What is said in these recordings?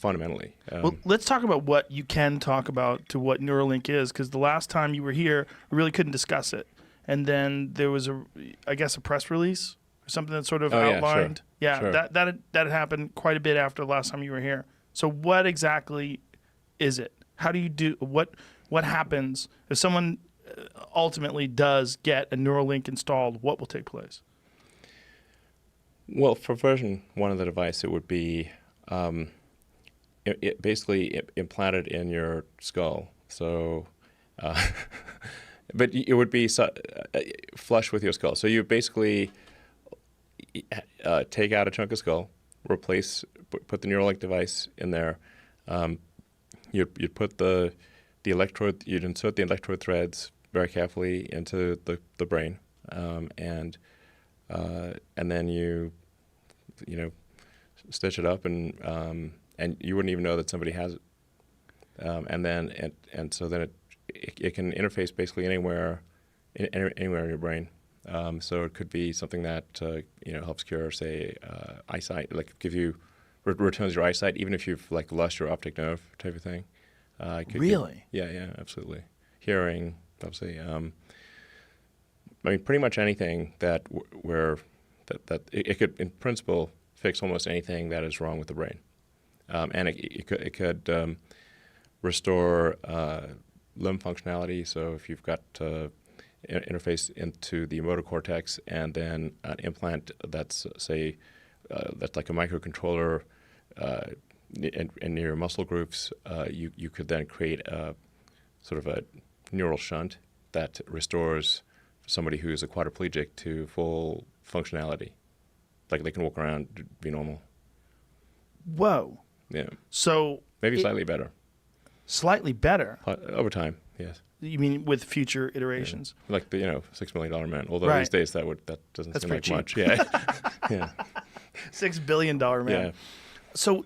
fundamentally. Well, let's talk about what you can talk about to what Neuralink is, because the last time you were here, we really couldn't discuss it. And then there was I guess, a press release or something that sort of outlined. Yeah, sure. That had happened quite a bit after the last time you were here. So what exactly is it? How do you do what happens if someone ultimately does get a Neuralink installed? What will take place? Well, for version 1 of the device, it would be it basically implanted in your skull. So, but it would be flush with your skull. So you basically take out a chunk of skull, put the Neuralink device in there. You'd put the electrode. You'd insert the electrode threads very carefully into the brain, and then you stitch it up, and you wouldn't even know that somebody has it. So then it can interface basically anywhere in your brain. So it could be something that helps cure, say, eyesight, like returns your eyesight, even if you've like lost your optic nerve type of thing. Really? Yeah, absolutely. Hearing, obviously. I mean, pretty much anything that it could, in principle, fix almost anything that is wrong with the brain, and it could restore limb functionality. So if you've got interface into the motor cortex, and then an implant that's that's like a microcontroller in your muscle groups, you could then create a sort of a neural shunt that restores somebody who's a quadriplegic to full functionality. Like they can walk around, be normal. Whoa. Yeah. So maybe slightly better. Slightly better? Over time, yes. You mean with future iterations? Yeah. Like the $6 million man. Although these days that doesn't seem like cheap. much. Yeah. Yeah. $6 billion man. Yeah. So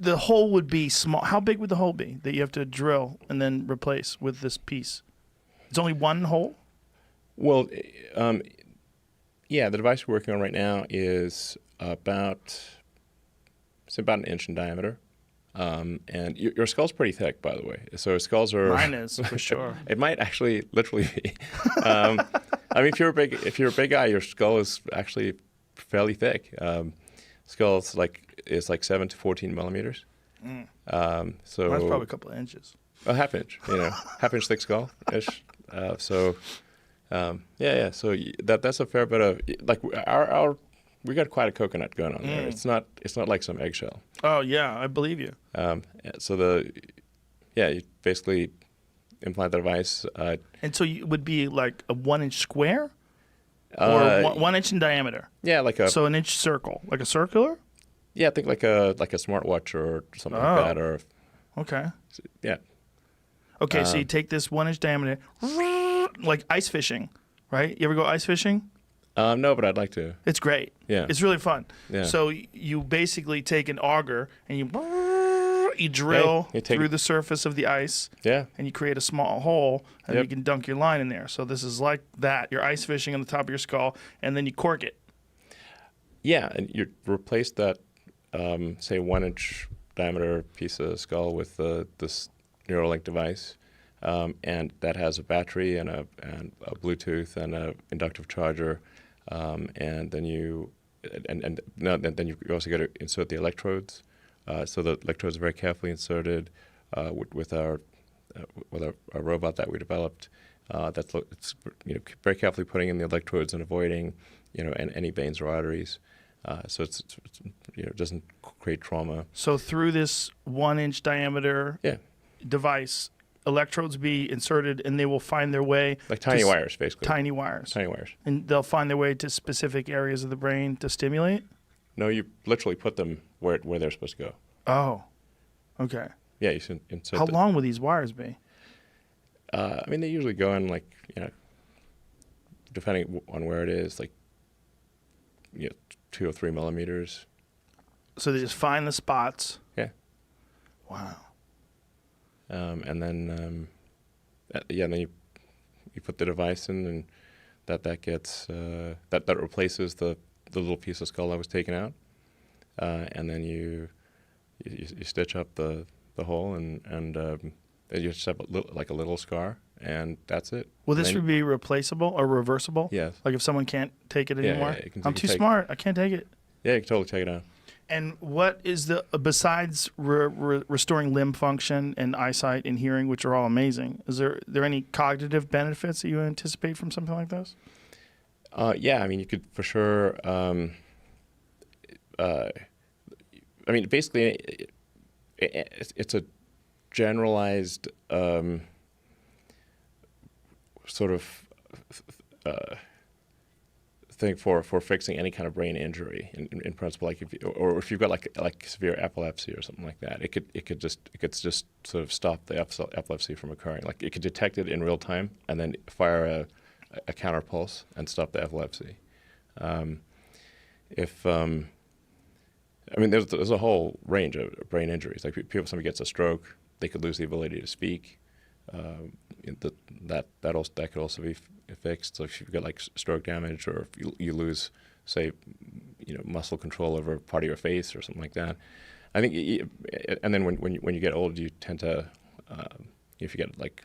the hole would be small. How big would the hole be that you have to drill and then replace with this piece? It's only one hole? Well, yeah, the device we're working on right now is about an inch in diameter. And your skull's pretty thick, by the way. So skulls are... Mine is, for sure. It might actually literally be. I mean, if you're a big guy, your skull is actually fairly thick. Skull's is 7 to 14 millimeters. So that's probably a couple of inches. A half inch, half inch thick skull-ish. So that's a fair bit of we got quite a coconut going on there. It's not like some eggshell. Oh yeah, I believe you. So you basically implant the device. And so it would be like a 1 inch square, or 1 inch in diameter. Yeah, so an inch circle, like a circular. Yeah, I think like a smartwatch or something like that, or. Okay. Yeah. Okay, so you take this 1 inch diameter, like ice fishing, right? You ever go ice fishing? No, but I'd like to. It's great. Yeah. It's really fun. Yeah. So you basically take an auger and you drill through the surface of the ice. Yeah. And you create a small hole, and you can dunk your line in there. So this is like that. You're ice fishing on the top of your skull, and then you cork it. Yeah, and you replace that, say, 1 inch diameter piece of skull with this Neuralink device, and that has a battery and a Bluetooth and a inductive charger, and then you also got to insert the electrodes. So the electrodes are very carefully inserted with our robot that we developed. It's very carefully putting in the electrodes and avoiding any veins or arteries. So it doesn't create trauma. So through this 1 inch diameter device, electrodes be inserted, and they will find their way. Like tiny wires, basically. Tiny wires. Tiny wires. And they'll find their way to specific areas of the brain to stimulate? No, you literally put them where they're supposed to go. Oh, okay. Yeah, you insert. How long will these wires be? I mean, they usually go in depending on where it is, 2 or 3 millimeters. So they just find the spots. Yeah. Wow. And then, then you put the device in, and that gets that replaces the little piece of skull that was taken out, and then you you stitch up the hole, and you just have like a little scar, and that's it. Will And this then- be replaceable or reversible? Yes. Like if someone can't take it Yeah, anymore? yeah, you can I'm too take- smart. I can't take it. Yeah, you can totally take it out. And what is the, besides restoring limb function and eyesight and hearing, which are all amazing, is there any cognitive benefits that you anticipate from something like this? Yeah, I mean, you could for sure. I mean, basically, it's a generalized sort of thing for fixing any kind of brain injury. In principle, like if you've got like severe epilepsy or something like that, it could just sort of stop the epilepsy from occurring. Like it could detect it in real time and then fire a counter pulse and stop the epilepsy. I mean, there's a whole range of brain injuries. Like somebody gets a stroke, they could lose the ability to speak. That could also be fixed. So if you've got like stroke damage, or if you lose, say, muscle control over part of your face or something like that, I think. And then when you get old, you tend to, if you get like,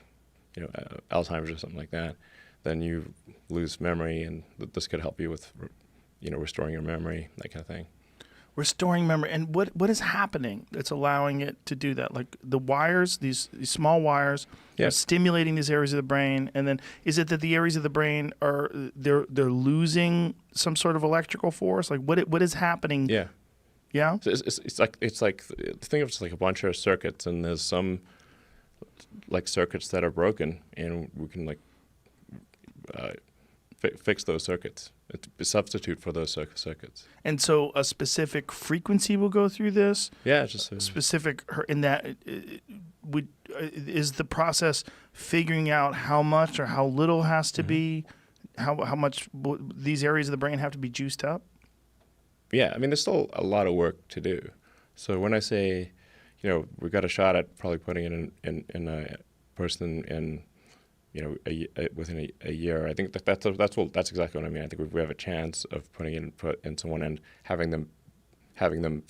Alzheimer's or something like that, then you lose memory, and this could help you with, restoring your memory, that kind of thing. Restoring memory. And what is happening that's allowing it to do that? Like the wires, these small wires, Yeah. are stimulating these areas of the brain. And then is it that the areas of the brain they're losing some sort of electrical force? Like what is happening? Yeah. Yeah? So it's like think of it as like a bunch of circuits, and there's some like circuits that are broken, and we can like fix those circuits. It's a substitute for those circuits. And so a specific frequency will go through this? Yeah, it's just Specific in that is the process figuring out how much or how little has to be, how much these areas of the brain have to be juiced up? yeah. I mean, there's still a lot of work to do. So when I say, we've got a shot at probably putting it in a person in, within a year, I think that's exactly what I mean. I think we have a chance of putting in someone and having them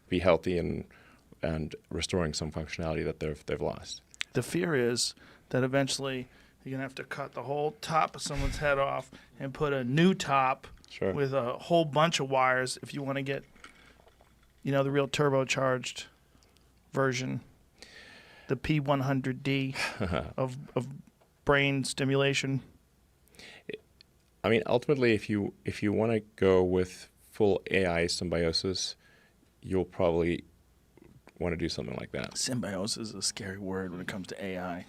be healthy and restoring some functionality that they've lost. The fear is that eventually you're going to have to cut the whole top of someone's head off and put a new top Sure. with a whole bunch of wires if you want to get, the real turbocharged version, the P100D of brain stimulation. I mean, ultimately, if you want to go with full AI symbiosis, you'll probably want to do something like that. Symbiosis is a scary word when it comes to AI.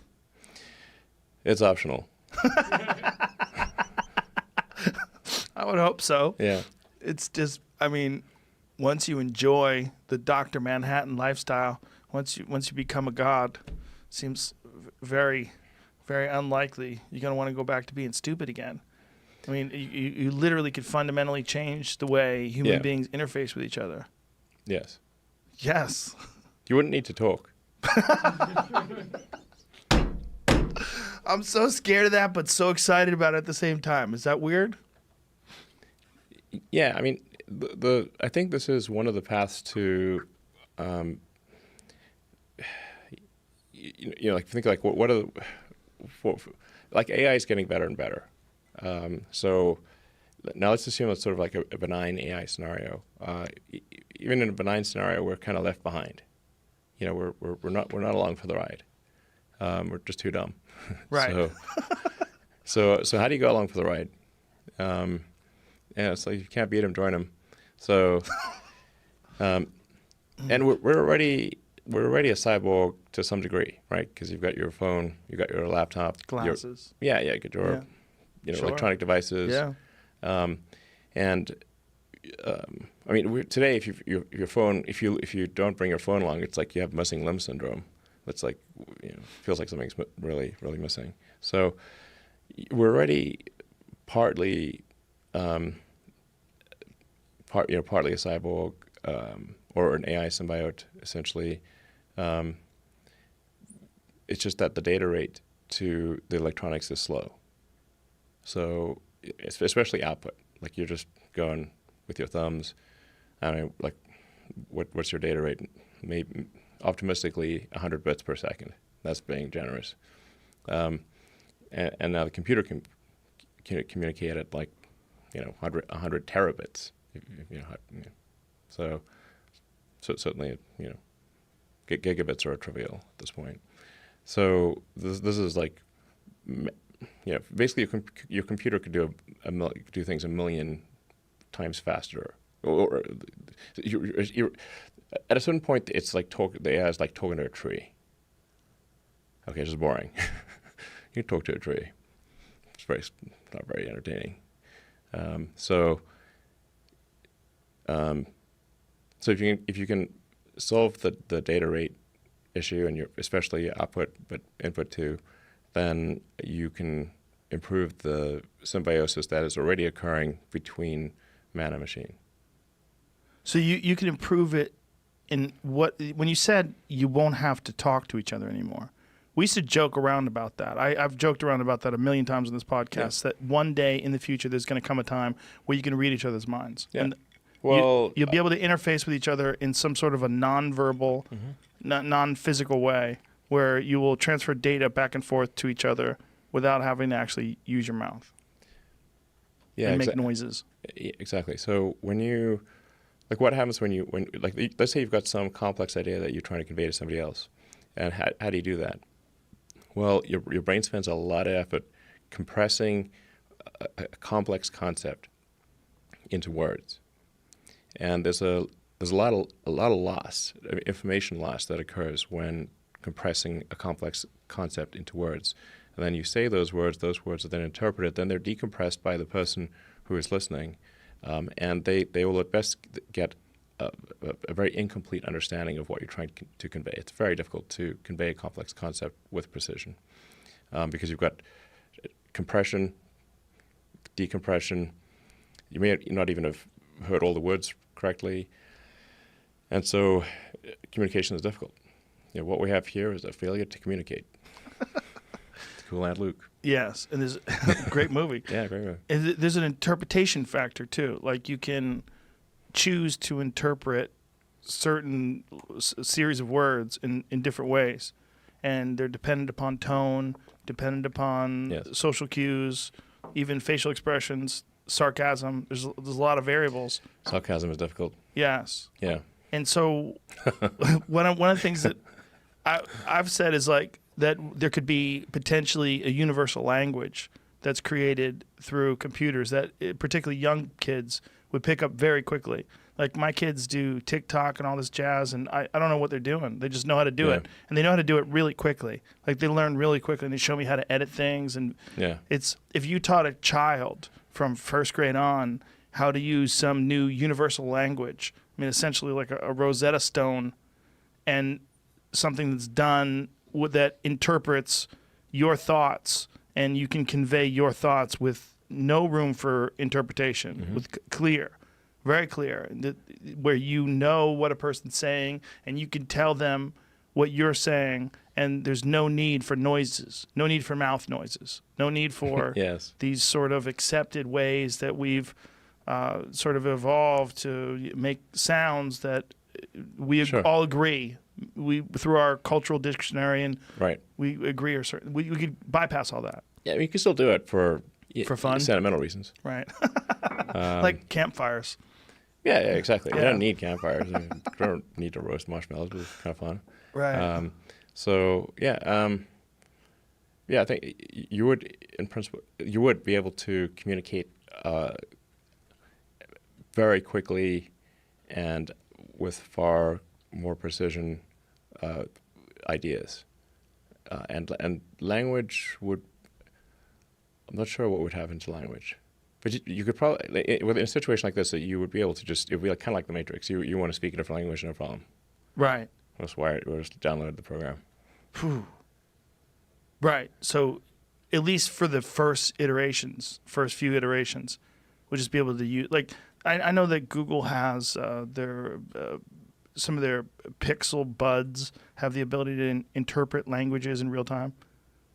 It's optional. I would hope so. Yeah. It's just, I mean, once you enjoy the Dr. Manhattan lifestyle, once you become a god, seems very, very unlikely you're going to want to go back to being stupid again. I mean, you literally could fundamentally change the way human beings interface with each other. Yes. Yes. You wouldn't need to talk. I'm so scared of that, but so excited about it at the same time. Is that weird? Yeah, I mean, I think this is one of the paths to, like think like what are like AI is getting better and better. So now let's assume it's sort of like a benign AI scenario. Even in a benign scenario, we're kind of left behind. We're not along for the ride. We're just too dumb. Right. So how do you go along for the ride? It's like if you can't beat them, join them. So, and we're already a cyborg to some degree, right? Because you've got your phone, you've got your laptop, Glasses. you get your Sure. electronic devices. Yeah. I mean, today, if your phone, if you don't bring your phone along, it's like you have missing limb syndrome. It's like feels like something's really missing. So we're already partly partly a cyborg or an AI symbiote, essentially. It's just that the data rate to the electronics is slow. So especially output, like you're just going with your thumbs. I mean, like, what's your data rate? maybe optimistically 100 bits per second. That's being generous. And now the computer can communicate at like 100 terabits. So certainly gigabits are trivial at this point. So this is like basically your computer could do things a million times faster. Or at a certain point, it's like the AI is like talking to a tree. Okay, it's just boring. You talk to a tree. It's not very entertaining. So if you can solve the data rate issue and especially output but input too, then you can improve the symbiosis that is already occurring between man and machine. So you can improve it in when you said you won't have to talk to each other anymore. We used to joke around about that. I've joked around about that a million times on this podcast, that one day in the future there's going to come a time where you can read each other's minds. Yeah. And well, you'll be able to interface with each other in some sort of a non-verbal, non-physical way where you will transfer data back and forth to each other without having to actually use your mouth and make noises. Exactly. So what happens when let's say you've got some complex idea that you're trying to convey to somebody else, and how do you do that? Well, your brain spends a lot of effort compressing a complex concept into words, and there's a lot of loss, information loss that occurs when compressing a complex concept into words. And then you say those words are then interpreted, then they're decompressed by the person who is listening, and they will at best get a very incomplete understanding of what you're trying to convey. It's very difficult to convey a complex concept with precision because you've got compression, decompression. You may not even have heard all the words correctly, and so communication is difficult. What we have here is a failure to communicate. It's Cool Aunt Luke. Yes, and there's a great movie. Yeah, great movie. And there's an interpretation factor too. Like you can choose to interpret certain series of words in different ways, and they're dependent upon tone, dependent upon social cues, even facial expressions, sarcasm. There's a lot of variables. Sarcasm is difficult. Yes. Yeah. And so one of the things that I've said is like that there could be potentially a universal language that's created through computers that particularly young kids would pick up very quickly. Like my kids do TikTok and all this jazz, and I don't know what they're doing. They just know how to do it, and they know how to do it really quickly. Like they learn really quickly, and they show me how to edit things. And it's if you taught a child from first grade on how to use some new universal language, I mean, essentially like a Rosetta Stone, and something that's done that interprets your thoughts, and you can convey your thoughts with no room for interpretation, with clear, very clear, where you know what a person's saying, and you can tell them what you're saying, and there's no need for noises, no need for mouth noises, no need for these sort of accepted ways that we've sort of evolved to make sounds that we all agree. We through our cultural dictionary and we agree, or certain we could bypass all that. Yeah, you can still do it for fun, sentimental reasons, right? Like campfires. Yeah, exactly. You don't need campfires. You don't need to roast marshmallows. It's kind of fun, right? I think you would, in principle, you would be able to communicate very quickly and with far more precision ideas, and language would. I'm not sure what would happen to language, but you could probably, in a situation like this, that you would be able to just, it would be kind of like the Matrix. You want to speak a different language, no problem. Right. Just wire it. We'll just download the program. Whew. Right. So, at least for the first few iterations, we'll just be able to use. Like, I know that Google has their some of their Pixel buds have the ability to interpret languages in real time.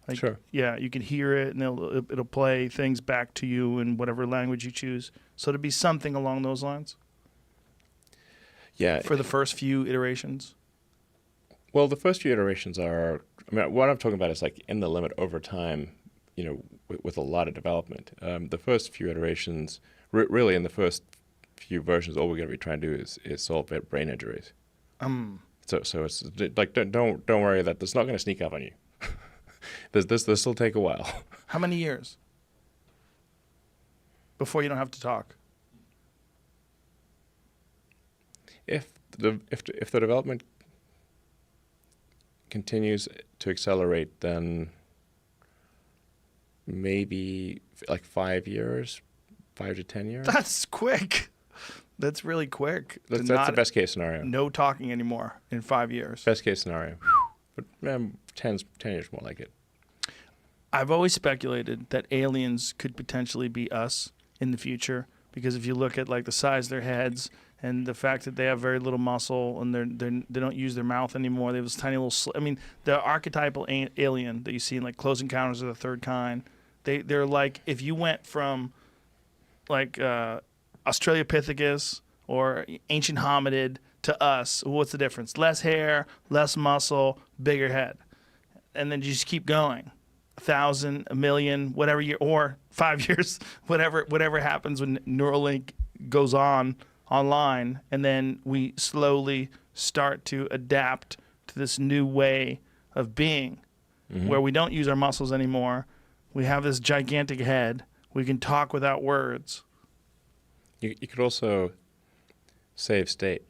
Like, sure. Yeah, you can hear it, and it'll play things back to you in whatever language you choose. So it'd be something along those lines. Yeah. For the first few iterations. Well, the first few iterations are, I mean, what I'm talking about is like in the limit over time, with a lot of development. The first few iterations, really in the first few versions, all we're going to be trying to do is solve brain injuries. So it's like, don't worry that it's not going to sneak up on you. This will take a while. How many years before you don't have to talk? If the development continues to accelerate, then maybe like 5 years, 5 to 10 years. That's quick. That's really quick. That's the best case scenario. No talking anymore in 5 years. Best case scenario. But 10 years more like it. I've always speculated that aliens could potentially be us in the future, because if you look at like the size of their heads and the fact that they have very little muscle and they don't use their mouth anymore, they have this tiny little. I mean, the archetypal alien that you see in like Close Encounters of the Third Kind, they're like, if you went from like Australopithecus or ancient hominid to us, what's the difference? Less hair, less muscle, bigger head, and then you just keep going. 1,000, a million, whatever year, or 5 years, whatever happens when Neuralink goes online, and then we slowly start to adapt to this new way of being, where we don't use our muscles anymore. We have this gigantic head. We can talk without words. You could also save state.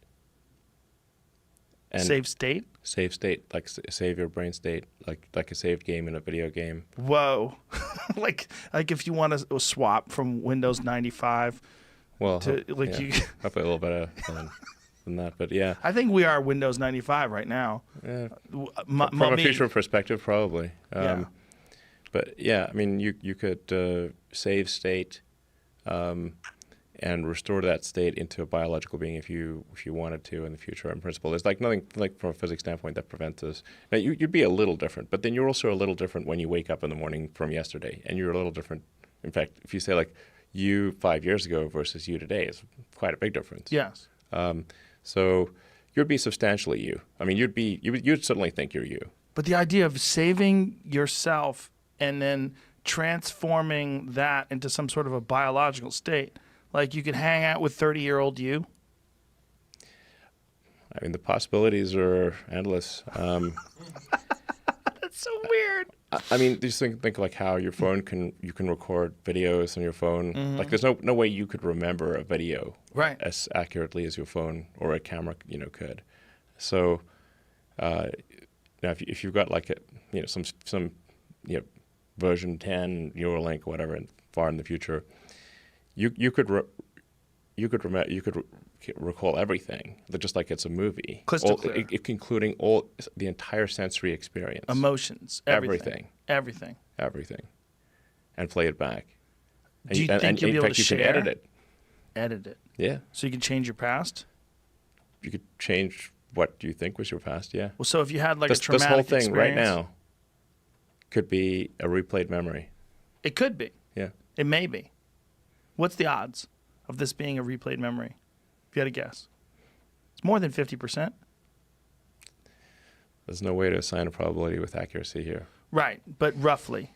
And Save state? Save state, like save your brain state, like a saved game in a video game. Whoa. like if you want to swap from Windows 95 to like you probably a little better than that, but yeah. I think we are Windows 95 right now. Yeah. From a future perspective, probably. Yeah. But yeah, I mean, you could save state and restore that state into a biological being if you wanted to in the future. In principle, there's like nothing like from a physics standpoint that prevents us. Now you'd be a little different, but then you're also a little different when you wake up in the morning from yesterday, and you're a little different. In fact, if you say like you 5 years ago versus you today, is quite a big difference. Yes. So you'd be substantially you. I mean, you'd certainly think you're you. But the idea of saving yourself and then transforming that into some sort of a biological state. Like you could hang out with 30-year-old you. I mean, the possibilities are endless. That's so weird. I mean, just think like how your phone you can record videos on your phone. Like there's no way you could remember a video as accurately as your phone or a camera could. So now if you've got like some version 10 Neuralink whatever far in the future. You could recall everything, just like it's a movie. Crystal clear. Including the entire sensory experience, emotions, everything, and play it back. Do you think you'll be able to share? You can edit it. Edit it. Yeah. So you can change your past. You could change what you think was your past. Yeah. Well, so if you had like a traumatic this whole thing experience, right now could be a replayed memory. It could be. Yeah. It may be. What's the odds of this being a replayed memory? If you had to guess. It's more than 50%. There's no way to assign a probability with accuracy here. Right, but roughly.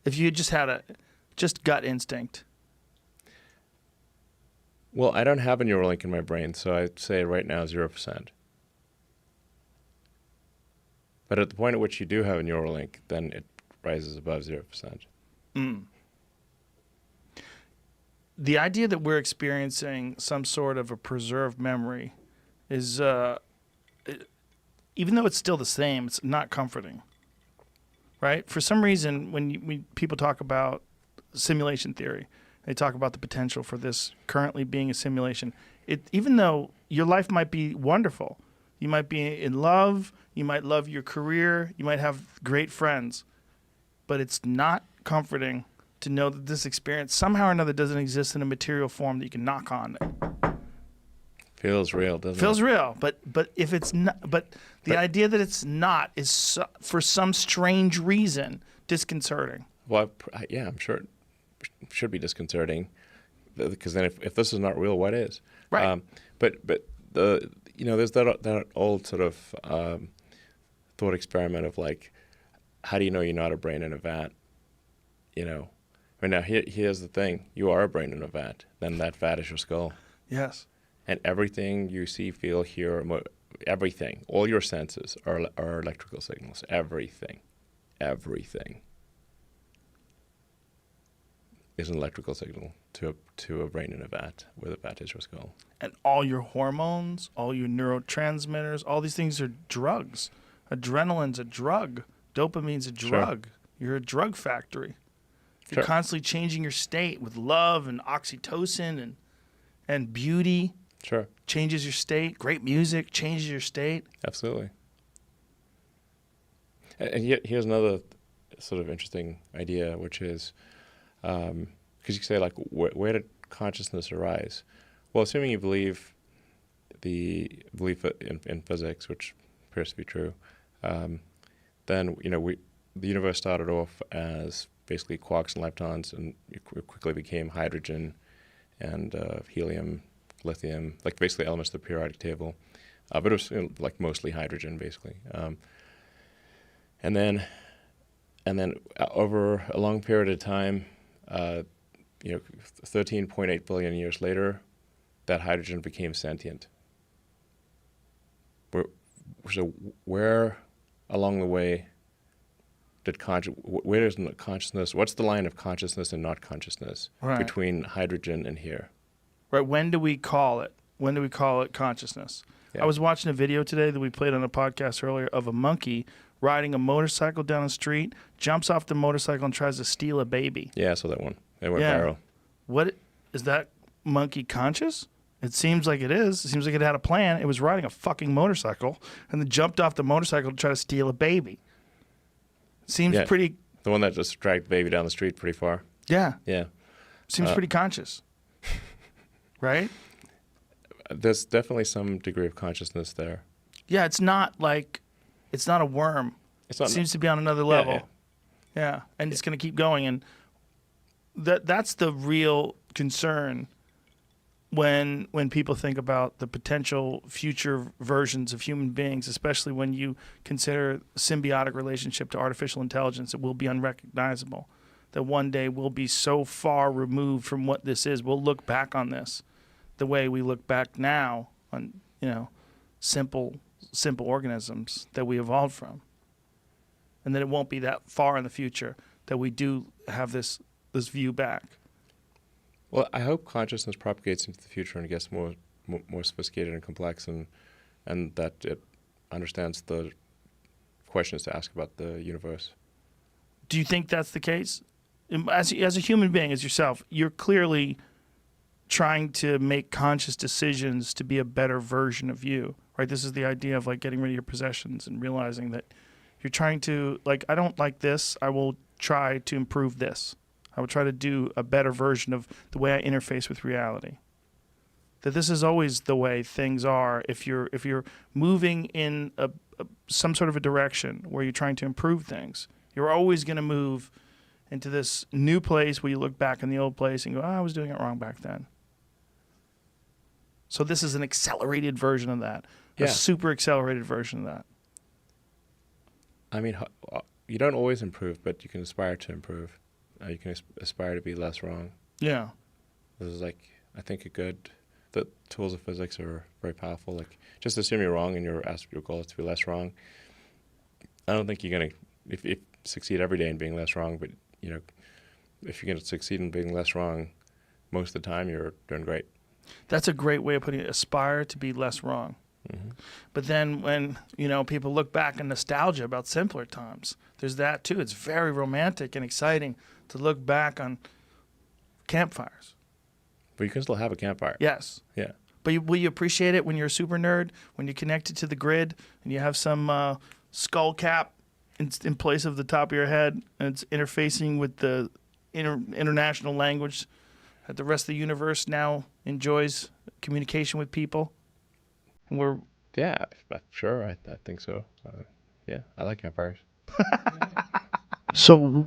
If you just had just gut instinct. Well, I don't have a Neuralink in my brain, so I'd say right now 0%. But at the point at which you do have a Neuralink, then it rises above 0%. The idea that we're experiencing some sort of a preserved memory is, even though it's still the same, it's not comforting, right? For some reason, when people talk about simulation theory, they talk about the potential for this currently being a simulation. Even though your life might be wonderful, you might be in love, you might love your career, you might have great friends, but it's not comforting to know that this experience somehow or another doesn't exist in a material form that you can knock on. Feels real, doesn't it? Feels real, but if it's not, but the idea that it's not is for some strange reason disconcerting. Well, yeah, I'm sure it should be disconcerting, because then if this is not real, what is? Right. But there's that old sort of thought experiment of like, how do you know you're not a brain in a vat? Right now, here's the thing: you are a brain in a vat. Then that vat is your skull, Yes. and everything you see, feel, hear, everything, all your senses are electrical signals. Everything is an electrical signal to a brain in a vat, where the vat is your skull. And all your hormones, all your neurotransmitters, all these things are drugs. Adrenaline's a drug. Dopamine's a drug. You're a drug factory. You're constantly changing your state with love and oxytocin and beauty. Sure. Changes your state. Great music changes your state. Absolutely. And here's another sort of interesting idea, which is, because you say, like, where did consciousness arise? Well, assuming you believe the belief in physics, which appears to be true, then the universe started off as basically quarks and leptons, and it quickly became hydrogen and helium, lithium, like basically elements of the periodic table. But it was like mostly hydrogen, basically. And then over a long period of time, 13.8 billion years later, that hydrogen became sentient. So where along the way where is consciousness? What's the line of consciousness and not consciousness between hydrogen and here? Right. When do we call it? When do we call it consciousness? Yeah. I was watching a video today that we played on a podcast earlier of a monkey riding a motorcycle down the street, jumps off the motorcycle and tries to steal a baby. Yeah, I saw that one. They went viral. What is that monkey conscious? It seems like it is. It seems like it had a plan. It was riding a fucking motorcycle and then jumped off the motorcycle to try to steal a baby. Seems pretty... The one that just dragged the baby down the street pretty far. Yeah. Yeah. Seems pretty conscious. Right? There's definitely some degree of consciousness there. Yeah, it's not a worm. It seems to be on another level. Yeah. And it's going to keep going. And that's the real concern when people think about the potential future versions of human beings, especially when you consider symbiotic relationship to artificial intelligence, it will be unrecognizable. That one day we'll be so far removed from what this is. We'll look back on this the way we look back now on, simple organisms that we evolved from. And that it won't be that far in the future that we do have this view back. Well, I hope consciousness propagates into the future and gets more sophisticated and complex, and that it understands the questions to ask about the universe. Do you think that's the case? As a human being, as yourself, you're clearly trying to make conscious decisions to be a better version of you, right? This is the idea of like getting rid of your possessions and realizing that you're trying to, like, I don't like this. I will try to improve this. I will try to do a better version of the way I interface with reality. That this is always the way things are. If you're moving in some sort of a direction where you're trying to improve things, you're always going to move into this new place where you look back in the old place and go, I was doing it wrong back then. So this is an accelerated version of that, a super accelerated version of that. I mean, you don't always improve, but you can aspire to improve. You can aspire to be less wrong. Yeah. This is like, I think the tools of physics are very powerful. Like, just assume you're wrong and your goal is to be less wrong. I don't think you're going to, if you succeed every day in being less wrong, but, if you're going to succeed in being less wrong most of the time, you're doing great. That's a great way of putting it. Aspire to be less wrong. Mm-hmm. But then when, people look back in nostalgia about simpler times, there's that too. It's very romantic and exciting to look back on campfires. But you can still have a campfire. Yes. Yeah. But will you appreciate it when you're a super nerd, when you're connected to the grid and you have some skull cap in place of the top of your head and it's interfacing with the international language that the rest of the universe now enjoys communication with people? And we're... Yeah, sure. I think so. I like campfires. So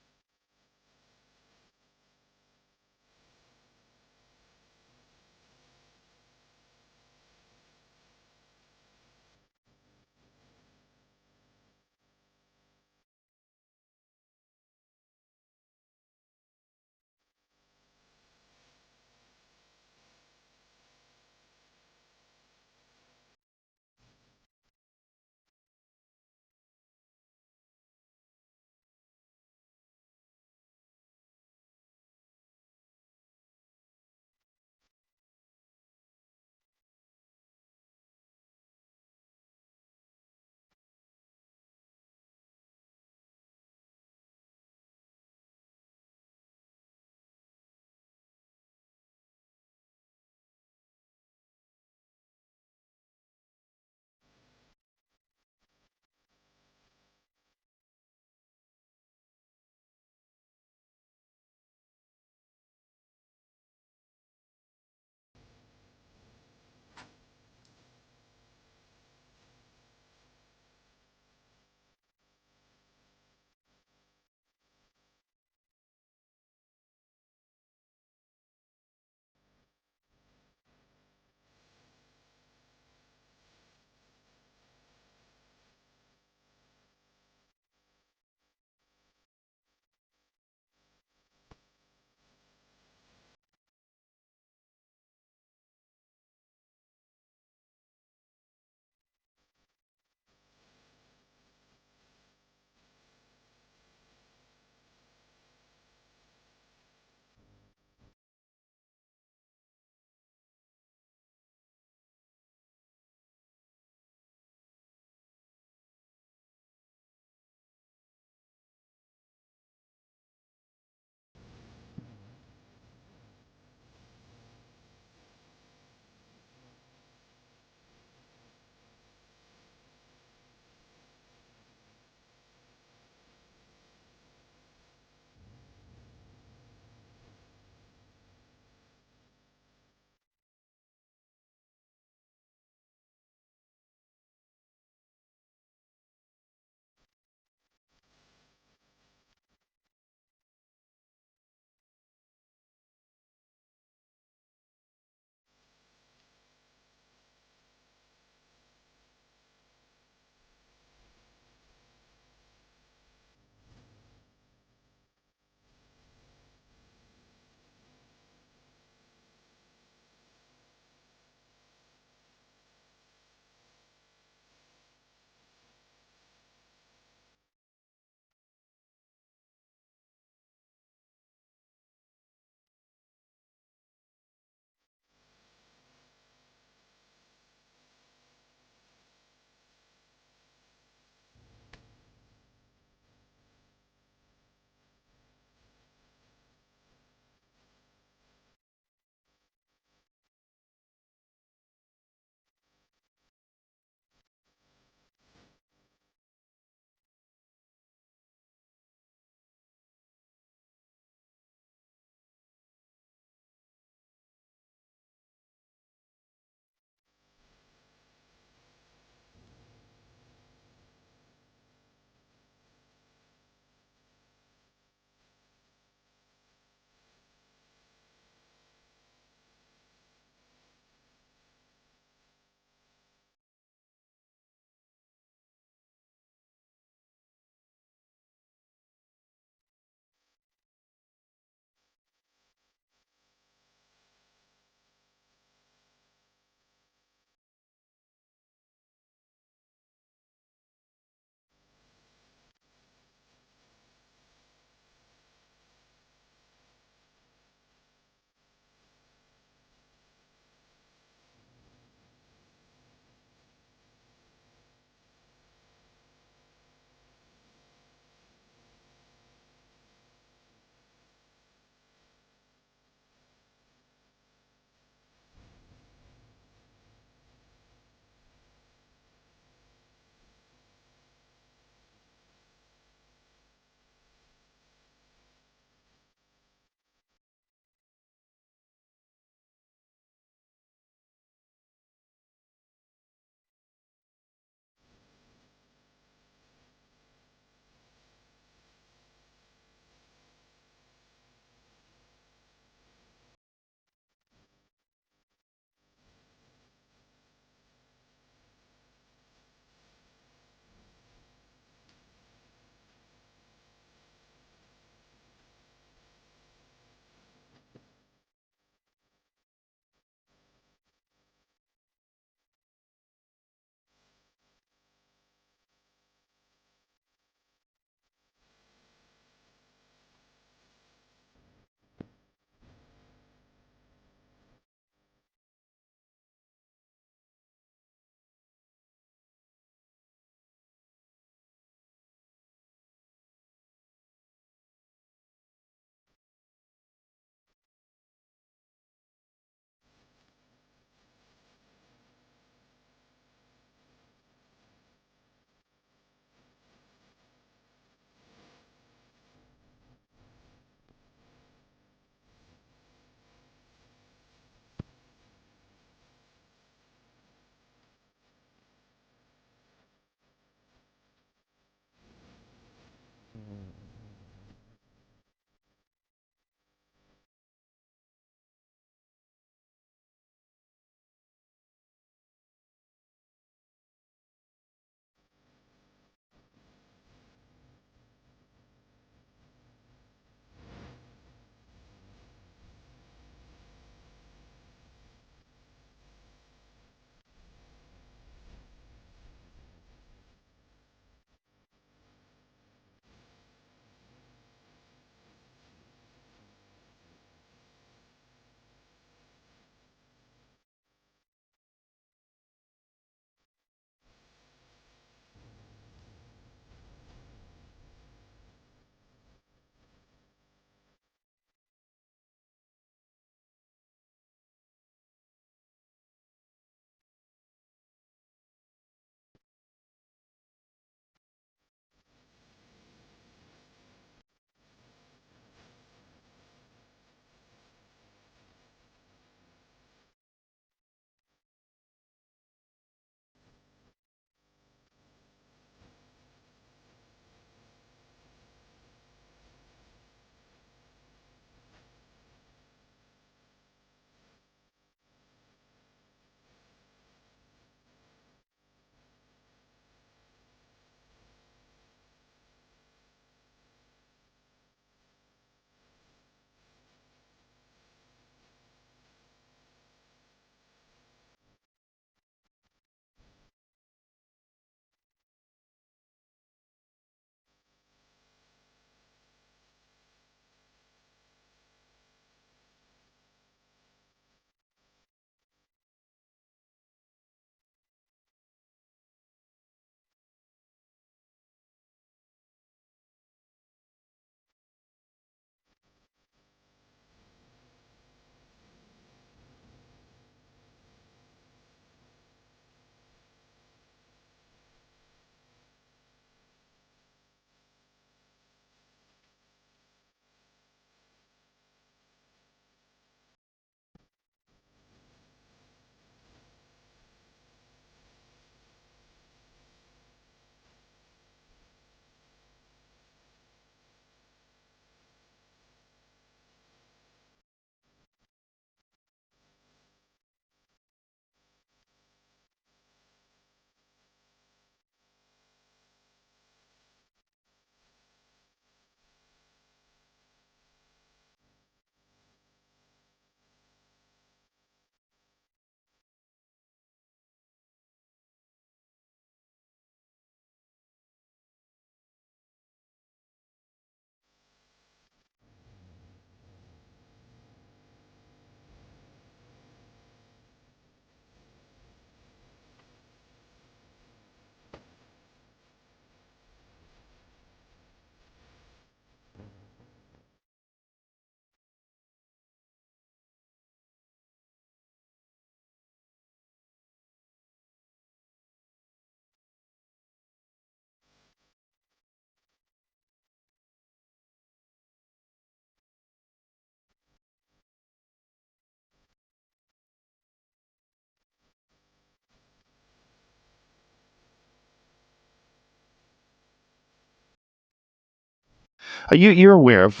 You're aware of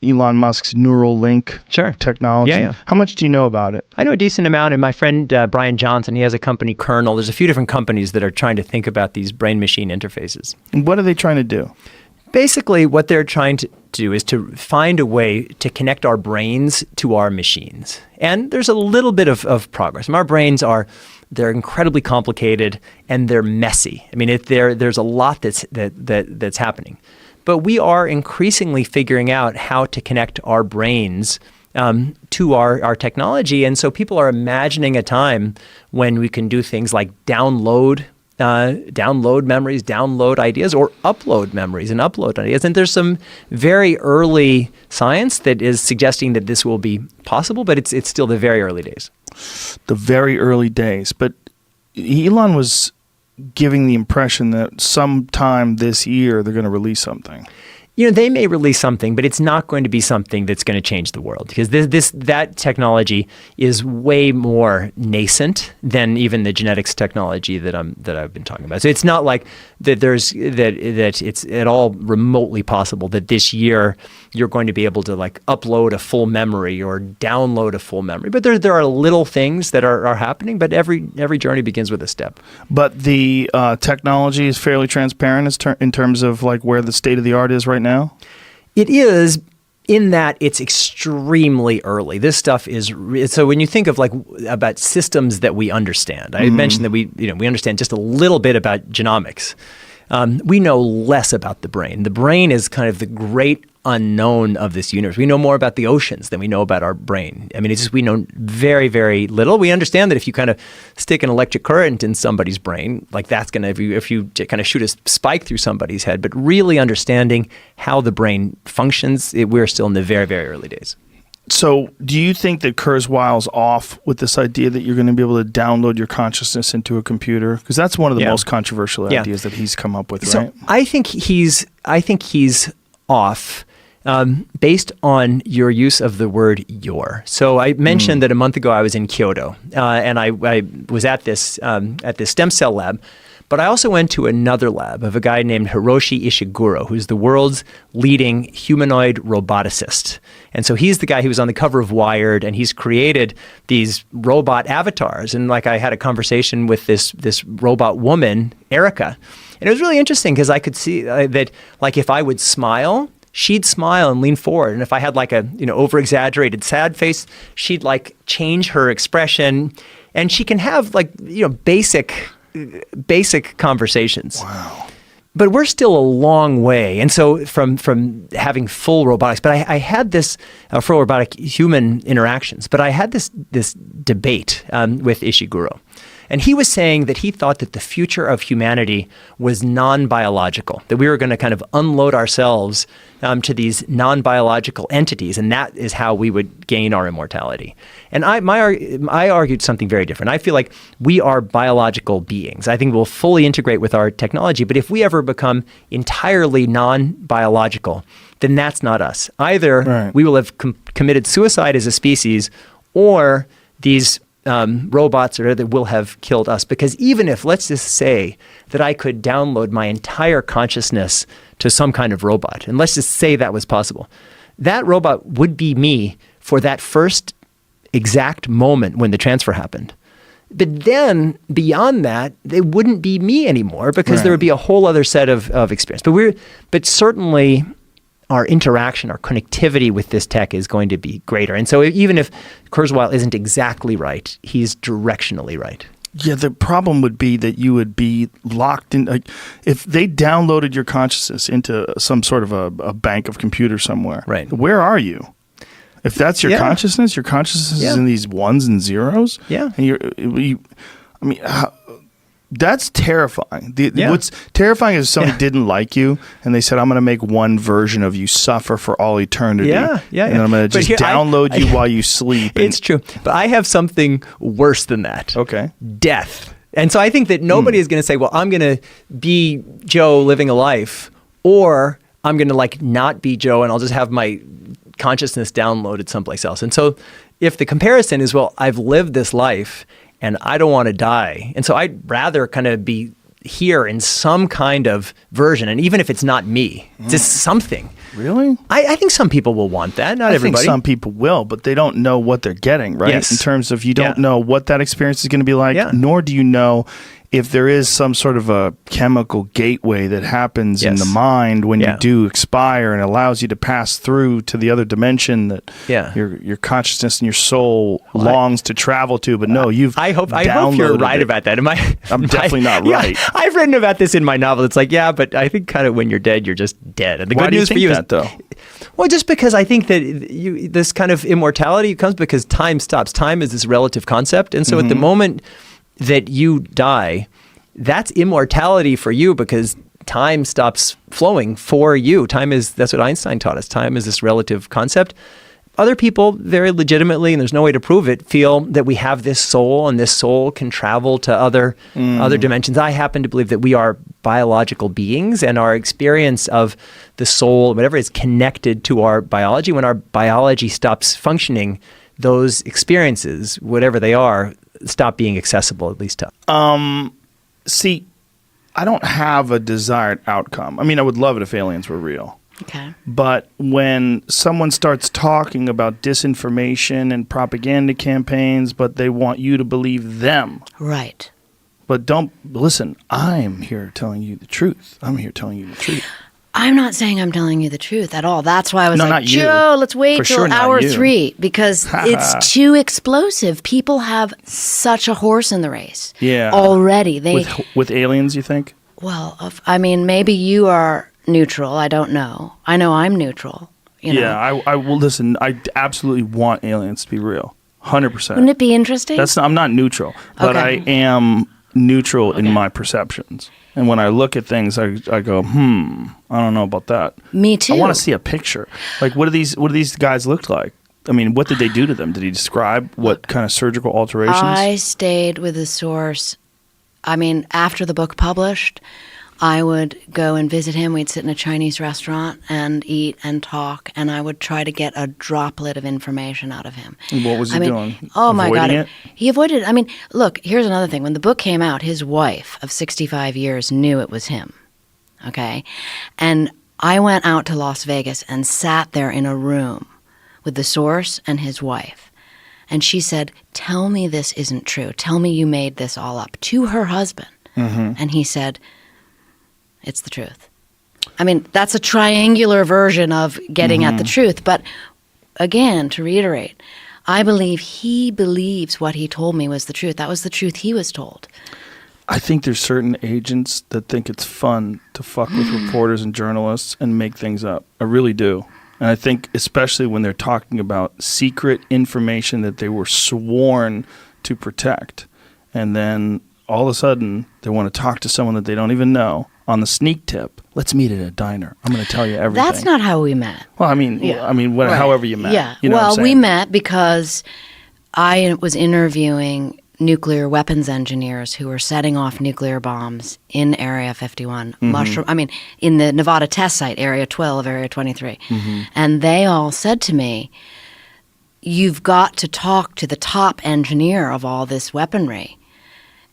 Elon Musk's Neuralink Sure. technology. Yeah. How much do you know about it? I know a decent amount, and my friend Brian Johnson, he has a company, Kernel. There's a few different companies that are trying to think about these brain-machine interfaces. And what are they trying to do? Basically, what they're trying to do is to find a way to connect our brains to our machines. And there's a little bit of progress. Our brains they're incredibly complicated and they're messy. I mean, there's a lot that's happening. But we are increasingly figuring out how to connect our brains to our technology. And so people are imagining a time when we can do things like download memories, download ideas, or upload memories and upload ideas. And there's some very early science that is suggesting that this will be possible, but it's still the very early days. The very early days. But Elon was giving the impression that sometime this year they're going to release something. They may release something, but it's not going to be something that's going to change the world, because that technology is way more nascent than even the genetics technology that I've been talking about. So it's not like that that it's at all remotely possible that this year you're going to be able to like upload a full memory or download a full memory. But there are little things that are happening, but every journey begins with a step. But the technology is fairly transparent in terms of like where the state of the art is right now? It is, in that it's extremely early. This stuff is so when you think of like about systems that we understand. I mentioned that we understand just a little bit about genomics. We know less about the brain. The brain is kind of the great unknown of this universe. We know more about the oceans than we know about our brain. I mean, it's just we know very, very little. We understand that if you kind of stick an electric current in somebody's brain, like that's going to, if you kind of shoot a spike through somebody's head, but really understanding how the brain functions, we're still in the very, very early days. So do you think that Kurzweil's off with this idea that you're going to be able to download your consciousness into a computer? Because that's one of the most controversial ideas that he's come up with, right? So I think he's off based on your use of the word "your." So I mentioned that a month ago I was in Kyoto, and I was at this stem cell lab. But I also went to another lab of a guy named Hiroshi Ishiguro, who's the world's leading humanoid roboticist. And so he's the guy who was on the cover of Wired, and he's created these robot avatars. And like I had a conversation with this robot woman, Erica. And it was really interesting because I could see that like if I would smile, she'd smile and lean forward. And if I had like a over-exaggerated sad face, she'd like change her expression. And she can have like basic conversations. Wow. But we're still a long way. And so from having full robotics, but I had this full robotic human interactions, but I had this debate with Ishiguro. And he was saying that he thought that the future of humanity was non-biological, that we were going to kind of unload ourselves to these non-biological entities, and that is how we would gain our immortality. And I argued something very different. I feel like we are biological beings. I think we'll fully integrate with our technology, but if we ever become entirely non-biological, then that's not us. Either we will have committed suicide as a species, or these robots that will have killed us. Because even if, let's just say that I could download my entire consciousness to some kind of robot, and let's just say that was possible, that robot would be me for that first exact moment when the transfer happened. But then beyond that, they wouldn't be me anymore, because there would be a whole other set of experience. But certainly our interaction, our connectivity with this tech is going to be greater. And so even if Kurzweil isn't exactly right, he's directionally right. Yeah, the problem would be that you would be locked in. Like, if they downloaded your consciousness into some sort of a bank of computers somewhere, where are you? If that's your consciousness is in these ones and zeros. Yeah. And that's terrifying. What's terrifying is if somebody didn't like you and they said, I'm going to make one version of you suffer for all eternity. And then I'm going to just download you while you sleep. It's true. But I have something worse than that. Okay. Death. And so I think that nobody is going to say, well, I'm going to be Joe living a life, or I'm going to like not be Joe and I'll just have my consciousness downloaded someplace else. And so if the comparison is, well, I've lived this life and I don't want to die, and so I'd rather kind of be here in some kind of version, and even if it's not me, just something. Really? I think some people will want that. Not everybody. I think some people will, but they don't know what they're getting, right? Yes. In terms of you don't know what that experience is going to be like, Yeah. nor do you know if there is some sort of a chemical gateway that happens in the mind when you do expire and allows you to pass through to the other dimension that your consciousness and your soul longs to travel to. But no, I hope you're right about that. I'm definitely not right. I've written about this in my novel. It's like, but I think kind of when you're dead, you're just dead. And the Why good do you news think for you that, though? Well, just because I think that this kind of immortality comes because time stops. Time is this relative concept. And so at the moment that you die, that's immortality for you because time stops flowing for you. That's what Einstein taught us. Time is this relative concept. Other people, very legitimately, and there's no way to prove it, feel that we have this soul and this soul can travel to other dimensions. I happen to believe that we are biological beings and our experience of the soul, whatever, is connected to our biology. When our biology stops functioning, those experiences, whatever they are, stop being accessible, at least to us. See, I don't have a desired outcome. I mean, I would love it if aliens were real. Okay. But when someone starts talking about disinformation and propaganda campaigns, but they want you to believe them. Right. But don't listen, I'm here telling you the truth. I'm here telling you the truth. I'm not saying I'm telling you the truth at all. That's why I was No, like, not you. Joe, let's wait For till sure not hour you. 3 because it's too explosive. People have such a horse in the race already. With aliens, you think? Well, I mean, maybe you are neutral. I don't know. I know I'm neutral. You know? Yeah, I will listen. I absolutely want aliens to be real. 100%. Wouldn't it be interesting? I'm not neutral, but Okay. I am neutral in my perceptions. And when I look at things, I go, I don't know about that. Me too. I want to see a picture. Like, what do these guys look like? I mean, what did they do to them? Did he describe what kind of surgical alterations? I stayed with a source. I mean, after the book published, I would go and visit him. We'd sit in a Chinese restaurant and eat and talk, and I would try to get a droplet of information out of him. And what was he doing? Oh, my God. Avoiding it? He avoided it. I mean, look, here's another thing. When the book came out, his wife of 65 years knew it was him, okay? And I went out to Las Vegas and sat there in a room with the source and his wife. And she said, tell me this isn't true. Tell me you made this all up, to her husband. And he said, it's the truth. I mean, that's a triangular version of getting at the truth. But again, to reiterate, I believe he believes what he told me was the truth. That was the truth he was told. I think there's certain agents that think it's fun to fuck with reporters and journalists and make things up. I really do. And I think especially when they're talking about secret information that they were sworn to protect. And then all of a sudden they want to talk to someone that they don't even know on the sneak tip. Let's meet at a diner. I'm going to tell you everything. That's not how we met. Well, I mean, Right. however you met. Yeah. You know what I'm Well, we saying? met because I was interviewing nuclear weapons engineers who were setting off nuclear bombs in Area 51, in the Nevada test site, Area 12, Area 23. And they all said to me, you've got to talk to the top engineer of all this weaponry.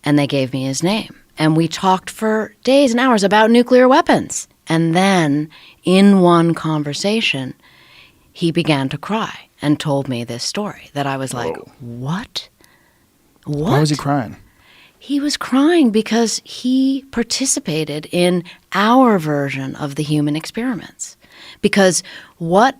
And they gave me his name. And we talked for days and hours about nuclear weapons. And then, in one conversation, he began to cry and told me this story that I was like, what? What? Why was he crying? He was crying because he participated in our version of the human experiments. Because what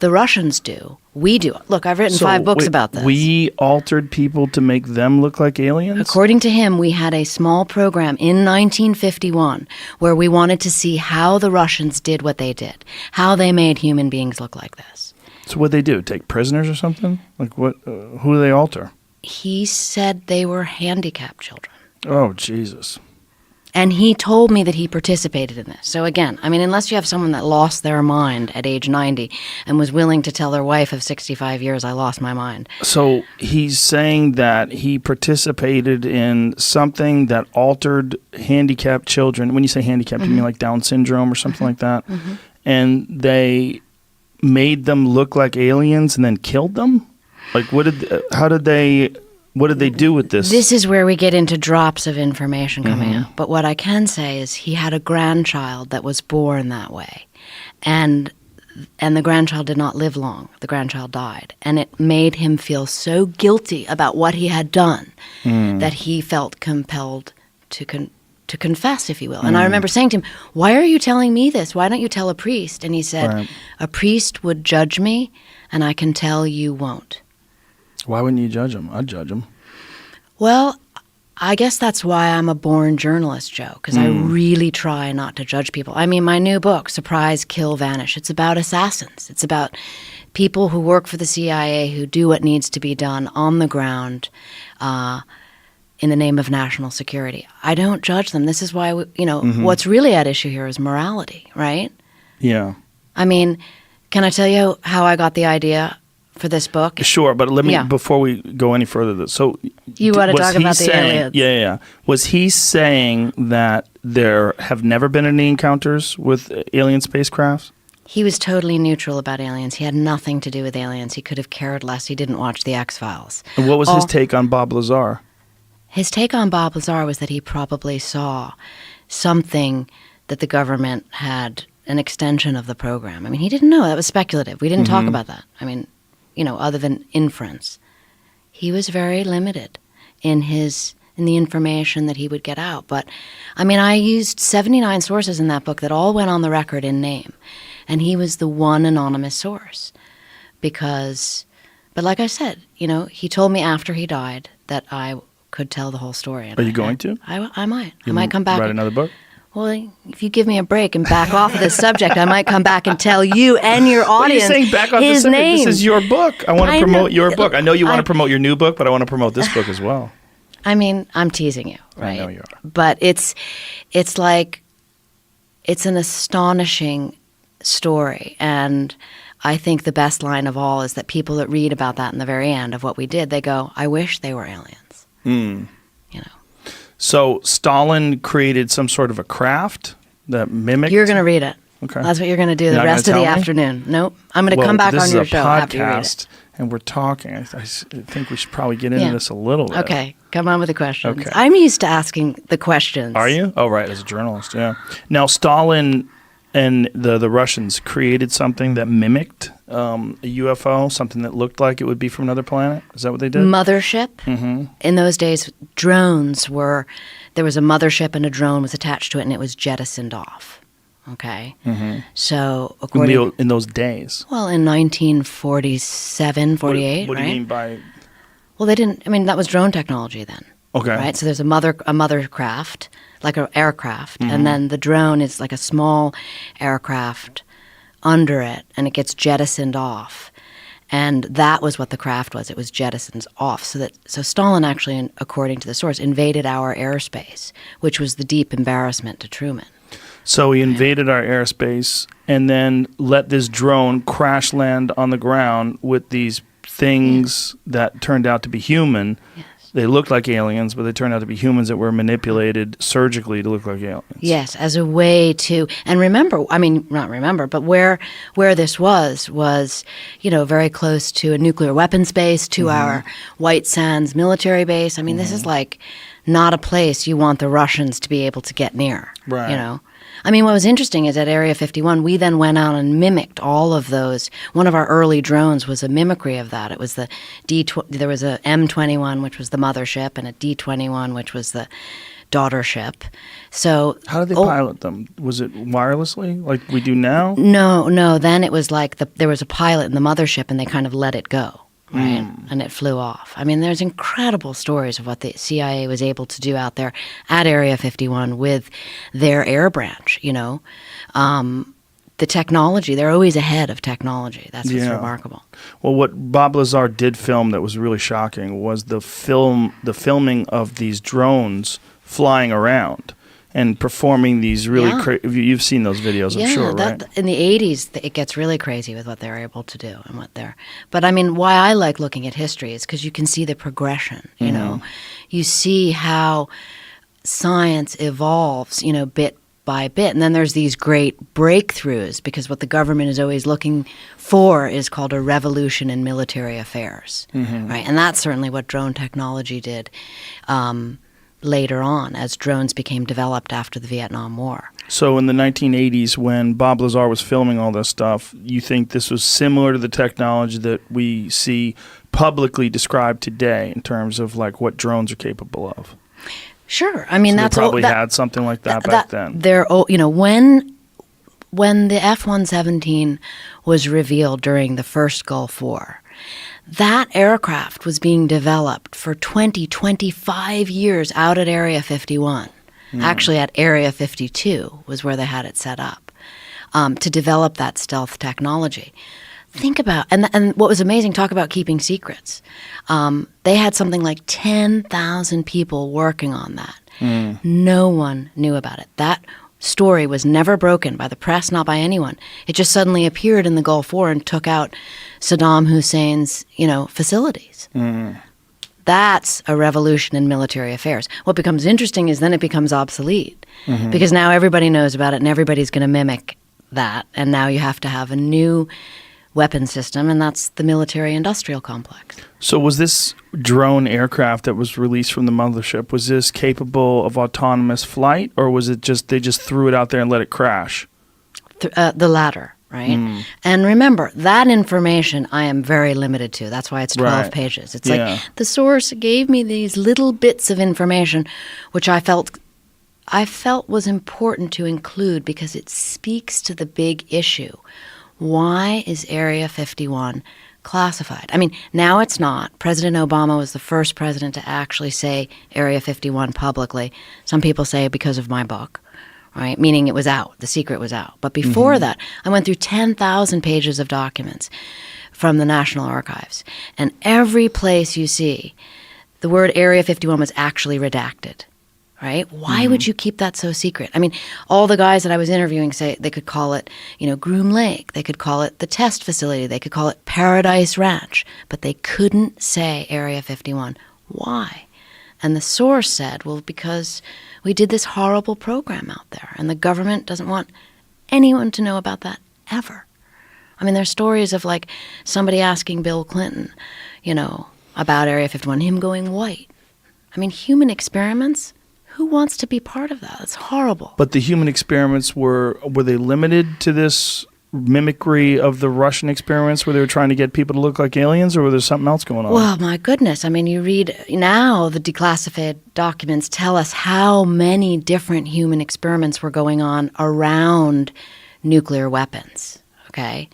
the Russians do, we do. Look, I've written 5 books about this. We altered people to make them look like aliens? According to him, we had a small program in 1951 where we wanted to see how the Russians did what they did, how they made human beings look like this. So what'd they do? Take prisoners or something? Like what? Who do they alter? He said they were handicapped children. Oh, Jesus. And he told me that he participated in this. So again, I mean, unless you have someone that lost their mind at age 90 and was willing to tell their wife of 65 years, I lost my mind. So he's saying that he participated in something that altered handicapped children. When you say handicapped, you mean like Down syndrome or something like that? And they made them look like aliens and then killed them? Like, how did they What did they do with this? This is where we get into drops of information coming out. But what I can say is he had a grandchild that was born that way. And the grandchild did not live long. The grandchild died. And it made him feel so guilty about what he had done that he felt compelled to confess, if you will. And I remember saying to him, why are you telling me this? Why don't you tell a priest? And he said, a priest would judge me, and I can tell you won't. Why wouldn't you judge him? I'd judge him. Well, I guess that's why I'm a born journalist, Joe, because I really try not to judge people. I mean, my new book, Surprise, Kill, Vanish, it's about assassins. It's about people who work for the CIA who do what needs to be done on the ground in the name of national security. I don't judge them. This is why, what's really at issue here is morality, right? Yeah. I mean, can I tell you how I got the idea for this book? Sure, but let me, before we go any further, so... You want to talk about the aliens? Yeah. Was he saying that there have never been any encounters with alien spacecrafts? He was totally neutral about aliens. He had nothing to do with aliens. He could have cared less. He didn't watch the X-Files. And what was his take on Bob Lazar? His take on Bob Lazar was that he probably saw something that the government had an extension of the program. I mean, he didn't know. That was speculative. We didn't talk about that. I mean, other than inference. He was very limited in the information that he would get out. But, I mean, I used 79 sources in that book that all went on the record in name. And he was the one anonymous source. But like I said, he told me after he died that I could tell the whole story. Are you going to? I might. I might come back. Write another book? Well, if you give me a break and back off of this subject, I might come back and tell you and your audience What are you saying back off his the subject? name. This is your book. I want to promote your book. I know you want to I- promote your new book, but I want to promote this book as well. I mean, I'm teasing you, right? I know you are. But it's like it's an astonishing story, and I think the best line of all is that people that read about that in the very end of what we did, they go, "I wish they were aliens." So Stalin created some sort of a craft that mimicked. You're going to read it. Okay. That's what you're going to do You're the not rest of gonna the tell me? afternoon. Nope. I'm going to come back on your show after you read it. And we're talking. I think we should probably get into this a little bit. Okay. Come on with the questions. Okay. I'm used to asking the questions. Are you? Oh, right. As a journalist, yeah. Now, Stalin and the Russians created something that mimicked a UFO, something that looked like it would be from another planet. Is that what they did? Mothership. In those days, drones were. There was a mothership and a drone was attached to it, and it was jettisoned off. Okay. So according in those days. well, in 1947, 48, What do right? you mean by? Well, they didn't. I mean, that was drone technology then. Okay. Right. So there's a mothercraft, like an aircraft, and then the drone is like a small aircraft under it, and it gets jettisoned off. And that was what the craft was. It was jettisoned off. So Stalin actually, according to the source, invaded our airspace, which was the deep embarrassment to Truman. So he invaded our airspace and then let this drone crash land on the ground with these things that turned out to be human. Yes. They looked like aliens, but they turned out to be humans that were manipulated surgically to look like aliens. Yes, as a way to, and remember, I mean, not remember, but where this was, very close to a nuclear weapons base, to our White Sands military base. I mean, this is like not a place you want the Russians to be able to get near. Right. I mean, what was interesting is at Area 51, we then went out and mimicked all of those. One of our early drones was a mimicry of that. It was there was a M21, which was the mothership, and a D21, which was the daughter ship. So How did they pilot them? Was it wirelessly like we do now? No. Then it was like there was a pilot in the mothership, and they kind of let it go. Right, and it flew off. I mean, there's incredible stories of what the CIA was able to do out there at Area 51 with their air branch. The technology, they're always ahead of technology. That's what's remarkable. Well, what Bob Lazar did film that was really shocking was the filming of these drones flying around and performing these really you've seen those videos, I'm sure, right? In the 80s, it gets really crazy with what they're able to do and what they're. But I mean, why I like looking at history is because you can see the progression. You see how science evolves, bit by bit. And then there's these great breakthroughs, because what the government is always looking for is called a revolution in military affairs, right? And that's certainly what drone technology did later on, as drones became developed after the Vietnam War. So in the 1980s, when Bob Lazar was filming all this stuff, you think this was similar to the technology that we see publicly described today in terms of like what drones are capable of? Sure. I mean, So that's they probably that, had something like that back then. When the F-117 was revealed during the first Gulf War, that aircraft was being developed for 25 years out at Area 51. Actually, at Area 52 was where they had it set up to develop that stealth technology. Think about, and what was amazing, talk about keeping secrets. They had something like 10,000 people working on that. No one knew about it. That story was never broken by the press, not by anyone. It just suddenly appeared in the Gulf War and took out Saddam Hussein's, facilities. That's a revolution in military affairs. What becomes interesting is then it becomes obsolete, because now everybody knows about it and everybody's going to mimic that. And now you have to have a new weapon system, and that's the military-industrial complex. So was this drone aircraft that was released from the mothership, was this capable of autonomous flight, or was it just they just threw it out there and let it crash? The latter, right? And remember, that information I am very limited to. That's why it's 12 pages. It's like the source gave me these little bits of information, which I felt was important to include because it speaks to the big issue. Why is Area 51 classified? I mean, now it's not. President Obama was the first president to actually say Area 51 publicly. Some people say because of my book, right? Meaning it was out. The secret was out. But before that, I went through 10,000 pages of documents from the National Archives. And every place you see, the word Area 51 was actually redacted. Right? Why would you keep that so secret? I mean, all the guys that I was interviewing say they could call it, Groom Lake. They could call it the test facility. They could call it Paradise Ranch. But they couldn't say Area 51. Why? And the source said, well, because we did this horrible program out there, and the government doesn't want anyone to know about that ever. I mean, there's stories of like somebody asking Bill Clinton, about Area 51, him going white. I mean, human experiments. Who wants to be part of that? It's horrible. But the human experiments were they limited to this mimicry of the Russian experiments where they were trying to get people to look like aliens, or was there something else going on? Well, my goodness. I mean, you read now the declassified documents tell us how many different human experiments were going on around nuclear weapons, okay?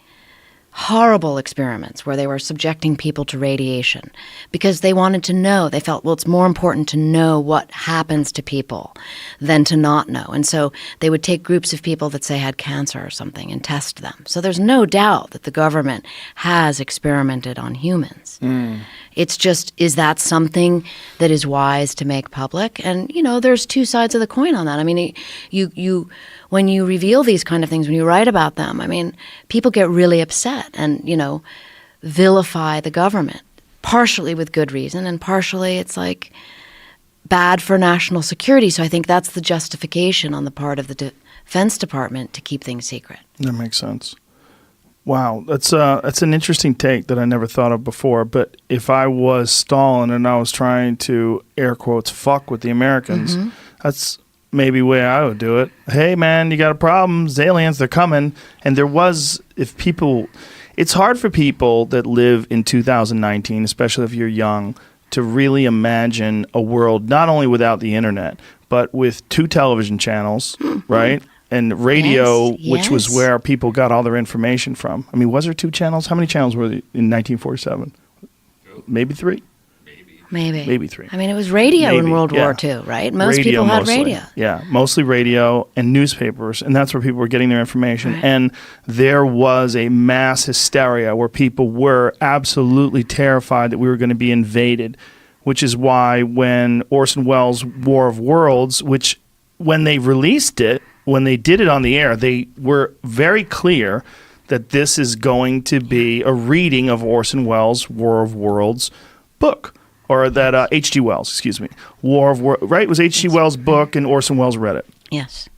Horrible experiments where they were subjecting people to radiation because they wanted to know. They felt, well, it's more important to know what happens to people than to not know. And so they would take groups of people that, say, had cancer or something and test them. So there's no doubt that the government has experimented on humans. It's just, is that something that is wise to make public? And, there's two sides of the coin on that. I mean, you when you reveal these kind of things, when you write about them, I mean, people get really upset and, vilify the government, partially with good reason, and partially it's like bad for national security. So I think that's the justification on the part of the Defense Department to keep things secret. That makes sense. Wow, that's an interesting take that I never thought of before. But if I was Stalin and I was trying to, air quotes, fuck with the Americans, that's maybe the way I would do it. Hey, man, you got a problem. It's aliens, they're coming. And it's hard for people that live in 2019, especially if you're young, to really imagine a world not only without the internet, but with 2 television channels, right? And radio, which was where people got all their information from. I mean, was there 2 channels? How many channels were there in 1947? Maybe 3? Maybe 3. I mean, it was radio in World War II, right? Most radio people had mostly. radio. Yeah, mostly radio and newspapers, and that's where people were getting their information. Right. And there was a mass hysteria where people were absolutely terrified that we were going to be invaded, which is why when Orson Welles' War of Worlds, which when they released it, when they did it on the air, they were very clear that this is going to be a reading of Orson Welles' War of Worlds book. Or that H.G. Wells, War of Worlds, right? It was H.G. Wells' book, and Orson Welles read it. Yes.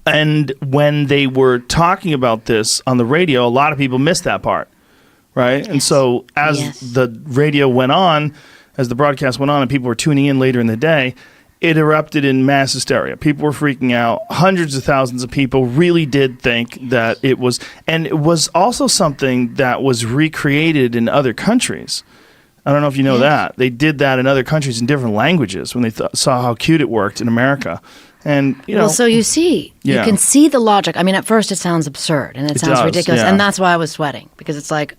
And when they were talking about this on the radio, a lot of people missed that part, right? And so as Yes. the radio went on, as the broadcast went on and people were tuning in later in the day, it erupted in mass hysteria. People were freaking out. Hundreds of thousands of people really did think that it was, and it was also something that was recreated in other countries. I don't know if you know that. They did that in other countries in different languages when they saw how cute it worked in America. And, you know, Well, so you see, Yeah. you can see the logic. I mean, at first it sounds absurd and it sounds does, ridiculous. yeah. And that's why I was sweating, because it's like,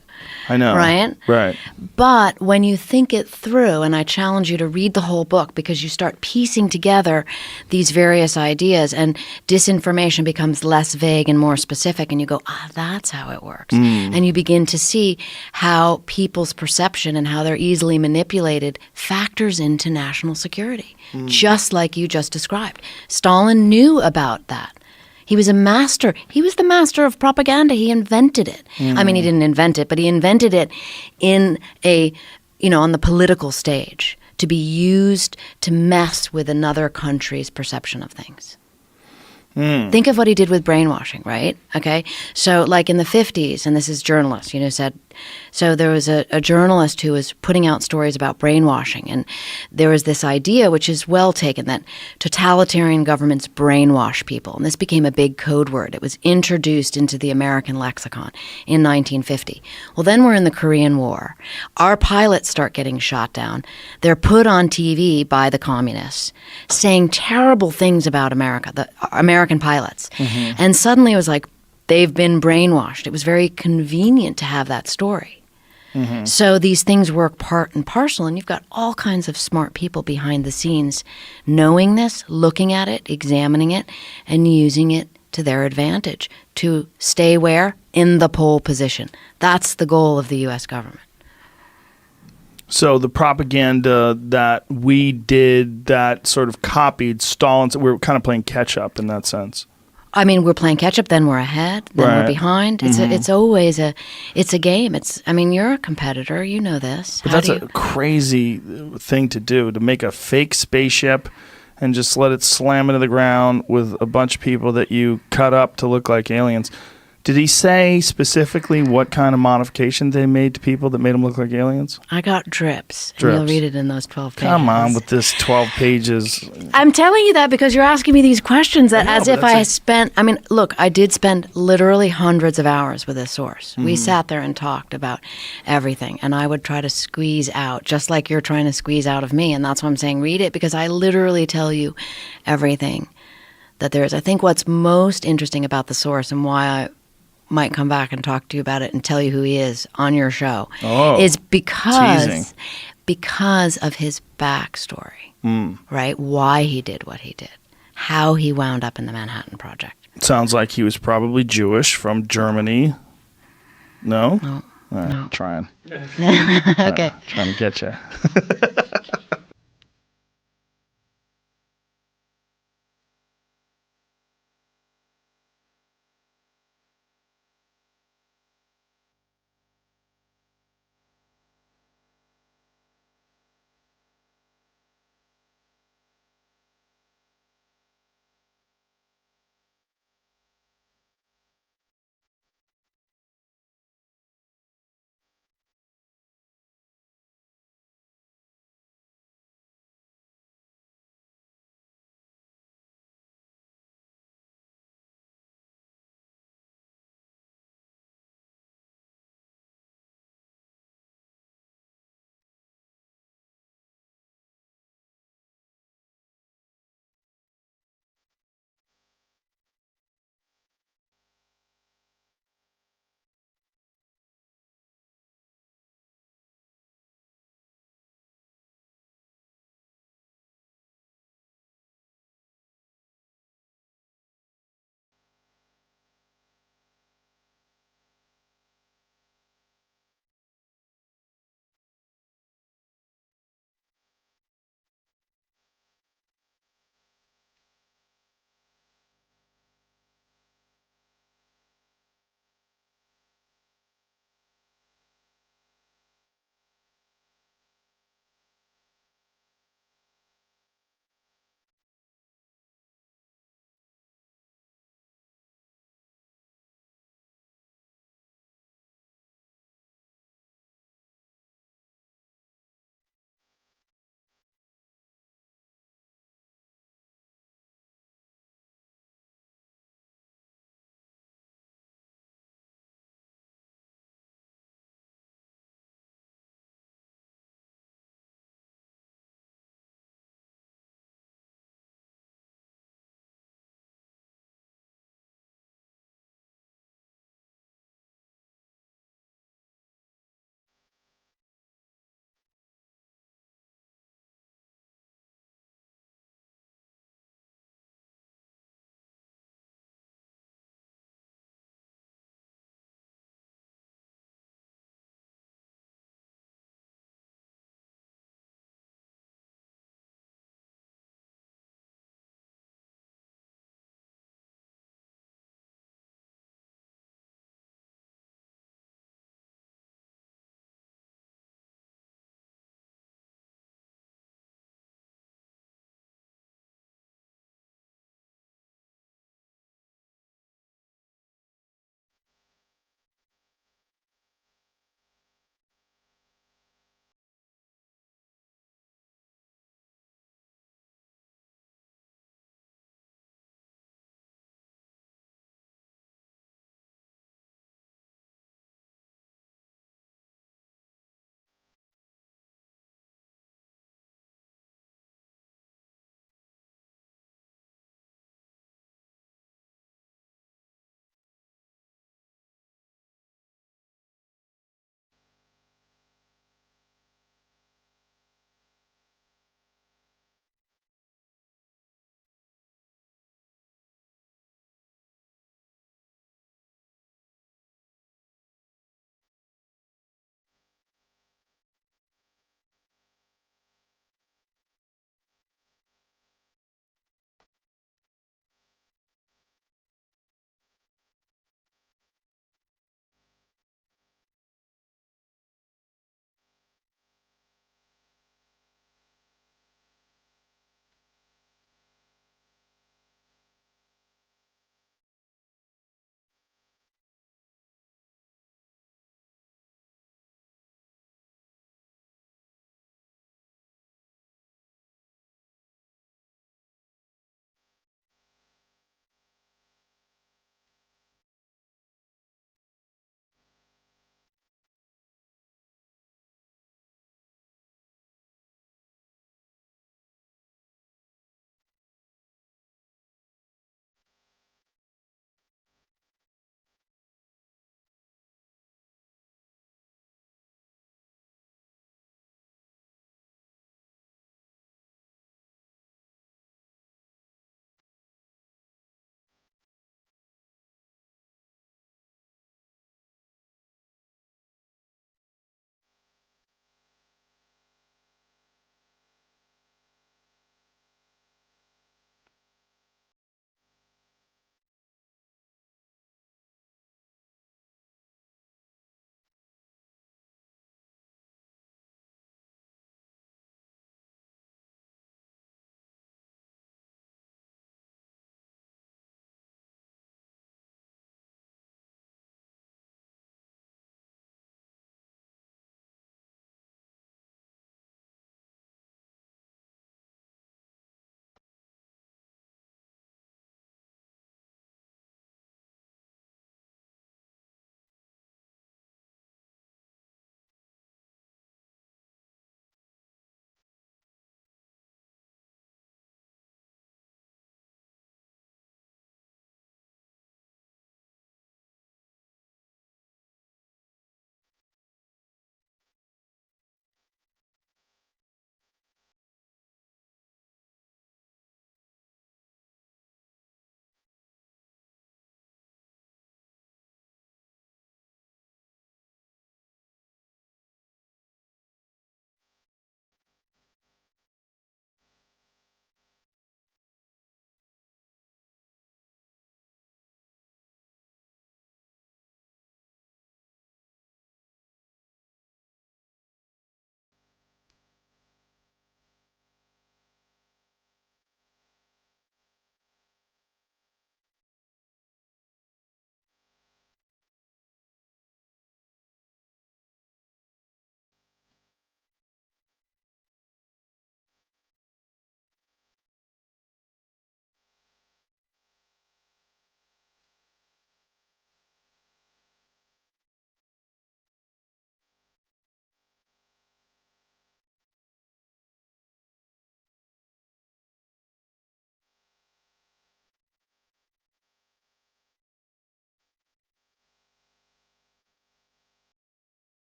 I know. right? Right. But when you think it through, and I challenge you to read the whole book, because you start piecing together these various ideas and disinformation becomes less vague and more specific, and you go, that's how it works. And you begin to see how people's perception and how they're easily manipulated factors into national security, just like you just described. Stalin knew about that. He was a master. He was the master of propaganda. He invented it. I mean, he didn't invent it, but he invented it in on the political stage to be used to mess with another country's perception of things. Think of what he did with brainwashing, right? Okay. So like in the 50s, and this is journalists, said, so there was a journalist who was putting out stories about brainwashing. And there was this idea, which is well taken, that totalitarian governments brainwash people. And this became a big code word. It was introduced into the American lexicon in 1950. Well, then we're in the Korean War. Our pilots start getting shot down. They're put on TV by the communists saying terrible things about America, the American pilots. And suddenly it was like, they've been brainwashed. It was very convenient to have that story. So these things work part and parcel, and you've got all kinds of smart people behind the scenes knowing this, looking at it, examining it, and using it to their advantage to stay where? In the pole position. That's the goal of the U.S. government. So the propaganda that we did that sort of copied Stalin's, we were kind of playing catch up in that sense. I mean, we're playing catch up, then we're ahead, then Right. we're behind. It's always a game. You're a competitor, you know this. But that's a crazy thing to do, to make a fake spaceship and just let it slam into the ground with a bunch of people that you cut up to look like aliens. Did he say specifically what kind of modification they made to people that made them look like aliens? I got drips. And Drips. you'll read it in those 12 pages. Come on with this 12 pages. I'm telling you that because you're asking me these questions that I know, as but if that's I a- spent, I mean, look, I did spend literally hundreds of hours with this source. We sat there and talked about everything, and I would try to squeeze out, just like you're trying to squeeze out of me, and that's why I'm saying read it, because I literally tell you everything that there is. I think what's most interesting about the source and why I might come back and talk to you about it and tell you who he is on your show is teasing. because of his backstory, right? Why he did what he did, how he wound up in the Manhattan Project. Sounds like he was probably Jewish from Germany. No? No. All right, trying. Okay. Trying to get you.